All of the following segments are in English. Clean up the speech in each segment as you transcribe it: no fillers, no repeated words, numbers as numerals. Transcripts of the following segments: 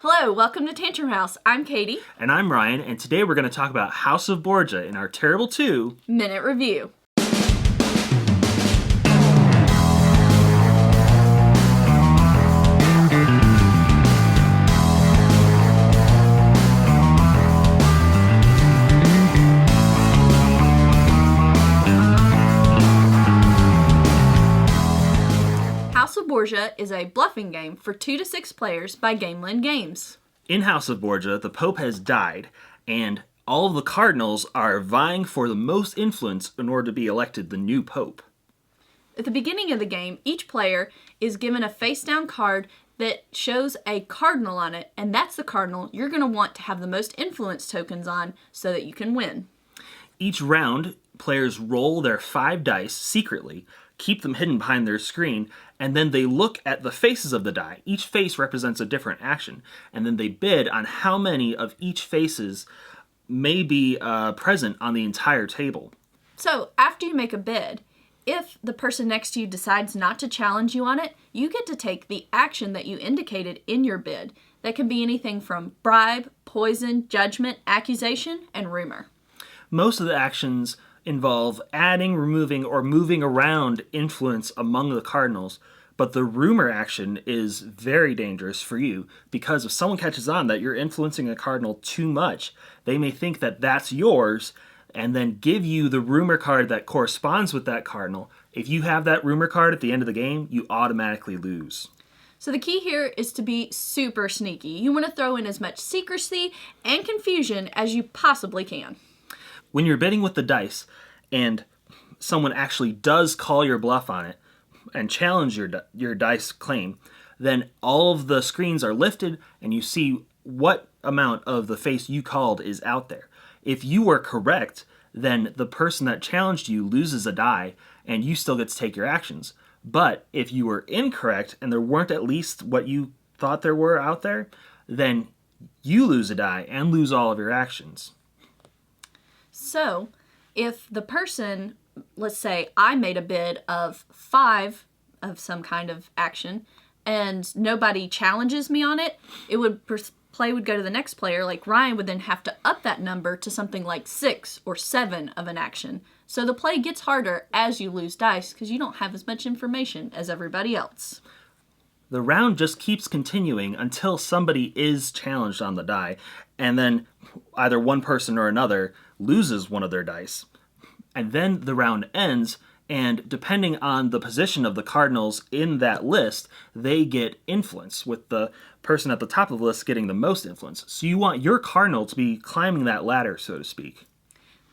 Hello, welcome to Tantrum House. I'm Katie. And I'm Ryan, and today we're going to talk about House of Borgia in our Terrible 2 Minute Review. House of Borgia is a bluffing game for 2 to 6 players by Gamelin Games. In House of Borgia, the Pope has died, and all of the cardinals are vying for the most influence in order to be elected the new Pope. At the beginning of the game, each player is given a face-down card that shows a cardinal on it, and that's the cardinal you're going to want to have the most influence tokens on so that you can win. Each round, players roll their 5 dice secretly, keep them hidden behind their screen, and then they look at the faces of the die. Each face represents a different action, and then they bid on how many of each faces may be present on the entire table. So, after you make a bid, if the person next to you decides not to challenge you on it, you get to take the action that you indicated in your bid. That can be anything from bribe, poison, judgment, accusation, and rumor. Most of the actions involve adding, removing, or moving around influence among the cardinals, but the rumor action is very dangerous for you because if someone catches on that you're influencing a cardinal too much, they may think that that's yours and then give you the rumor card that corresponds with that cardinal. If you have that rumor card at the end of the game, you automatically lose. So the key here is to be super sneaky. You want to throw in as much secrecy and confusion as you possibly can. When you're bidding with the dice and someone actually does call your bluff on it and challenge your dice claim, then all of the screens are lifted and you see what amount of the face you called is out there. If you were correct, then the person that challenged you loses a die and you still get to take your actions. But if you were incorrect and there weren't at least what you thought there were out there, then you lose a die and lose all of your actions. So, if the person, let's say I made a bid of 5 of some kind of action, and nobody challenges me on it, play would go to the next player, like Ryan would then have to up that number to something like 6 or 7 of an action. So the play gets harder as you lose dice, because you don't have as much information as everybody else. The round just keeps continuing until somebody is challenged on the die, and then either one person or another loses one of their dice. And then the round ends, and depending on the position of the cardinals in that list, they get influence, with the person at the top of the list getting the most influence. So you want your cardinal to be climbing that ladder, so to speak.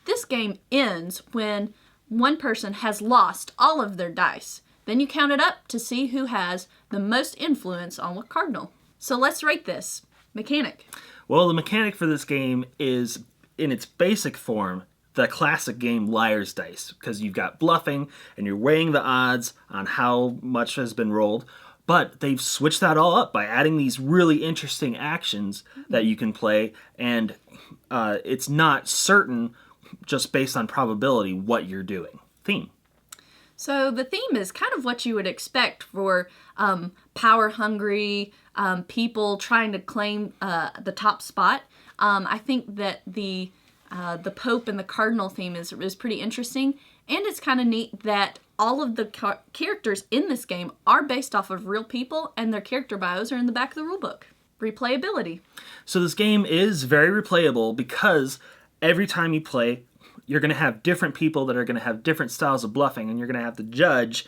This game ends when one person has lost all of their dice. Then you count it up to see who has the most influence on what cardinal. So let's rate this. Mechanic. Well, the mechanic for this game is, in its basic form, the classic game Liar's Dice, because you've got bluffing and you're weighing the odds on how much has been rolled, but they've switched that all up by adding these really interesting actions that you can play, and it's not certain just based on probability what you're doing. Theme. So the theme is kind of what you would expect for power-hungry people trying to claim the top spot. I think that the Pope and the Cardinal theme is pretty interesting, and it's kind of neat that all of the characters in this game are based off of real people, and their character bios are in the back of the rulebook. Replayability. So this game is very replayable because every time you play, you're going to have different people that are going to have different styles of bluffing, and you're going to have to judge,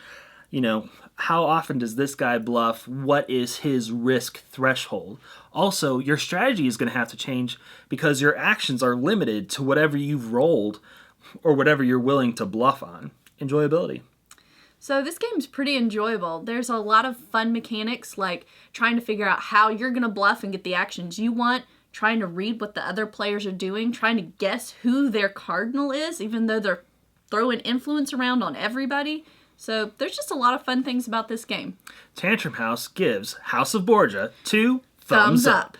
how often does this guy bluff? What is his risk threshold? Also, your strategy is going to have to change because your actions are limited to whatever you've rolled or whatever you're willing to bluff on. Enjoyability. So this game's pretty enjoyable. There's a lot of fun mechanics, like trying to figure out how you're going to bluff and get the actions you want, trying to read what the other players are doing, trying to guess who their cardinal is, even though they're throwing influence around on everybody. So there's just a lot of fun things about this game. Tantrum House gives House of Borgia 2 thumbs up.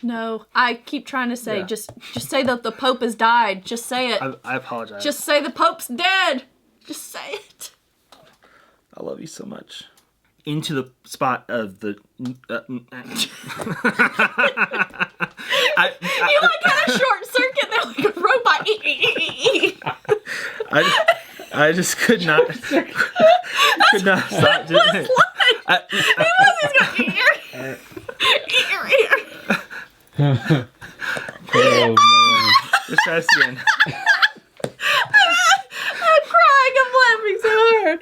No, I keep trying to say, just say that the Pope has died. Just say it. I apologize. Just say the Pope's dead. Just say it. I love you so much. Into the spot of the. You like had a short circuit there like a robot. I just could not stop doing it. Oh man. Let's try this again. I'm crying. I'm laughing so hard.